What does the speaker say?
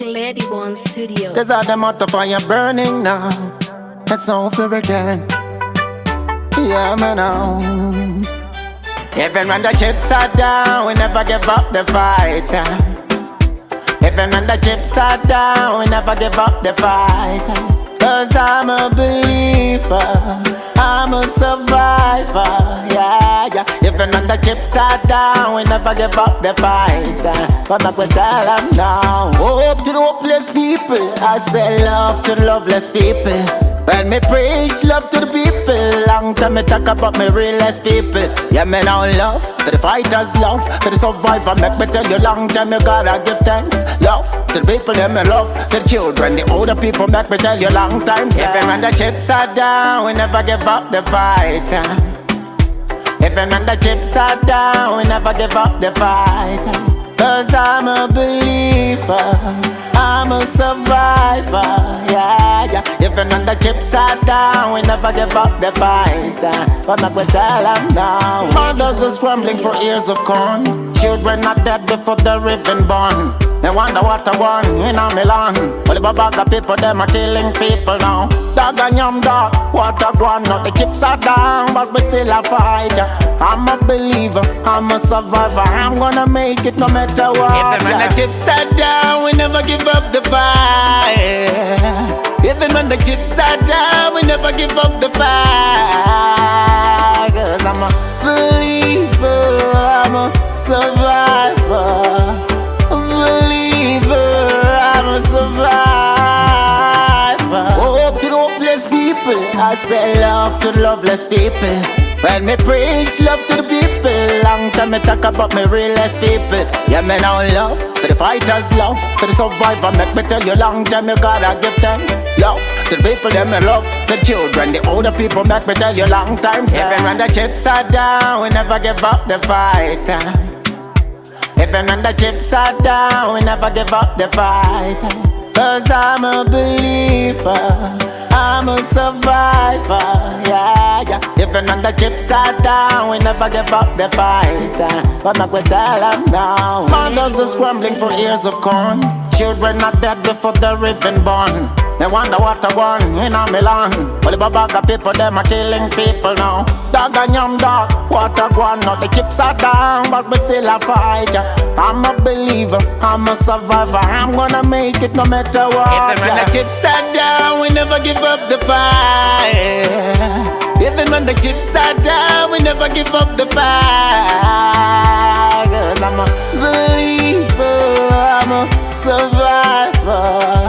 Glady One Studio. There's all them out of fire burning now. That's sulphuric again. Yeah, man, now. Even when the chips are down, we never give up the fight. Even when the chips are down, we never give up the fight. Cause I'm a believer, I'm a survivor, yeah, yeah. Even when the chips are down, we never give up the fight. Come back, we tell them now. Hope to the hopeless people, I say love to the loveless people. When me preach love to the people, long time me talk about me realest people. Yeah, me now love to the fighters, love to the survivor. Make me tell you long time you gotta give thanks. Love to the people, them me love to the children, the older people. Make me tell you long time. Even when the chips are down, we never give up the fight. Even when the chips are down, we never give up the fight. Cause I'm a believer, I'm a survivor, yeah, yeah. Even when the chips are down, we never give up the fight. But not we tell them now. Mothers are scrambling for ears of corn. Children are dead before they're even born. They wonder what I want in a Milan. Well, the bag of people, them are killing people now. Dog and yum dog, what I want. Now the chips are down, but we still a fight. I'm a believer, I'm a survivor. I'm gonna make it no matter what. Even when the chips are down, we never give up the fight. Even when the chips are down, we never give up the fight. Cause I'm a believer, I'm a survivor. I'm a survivor. Hope to the hopeless people, I say love to the loveless people. When me preach love to the people, long time me talk about me realest people. Yeah, me now love to the fighters, love to the survivor. Make me tell you long time you gotta give thanks. Love to the people, them me love the children, the older people. Make me tell you long time. Even when the chips are down, we never give up the fight. Even when the chips are down, we never give up the fight. Cause I'm a believer, I'm a survivor, yeah, yeah. Even when the chips are down, we never give up the fight. But not we tell them now. Mothers are scrambling for ears of corn. Children are dead before they're even born. They wonder what I want in a Milan. Well, the bag of people, them are killing people now. Dog and yum dog, what I want. Now the chips are down, but we still a fight. I'm a believer, I'm a survivor. I'm gonna make it no matter what. Even when the chips are down, we never give up the fight. Even when the chips are down, we never give up the fight. Cause I'm a believer, I'm a survivor.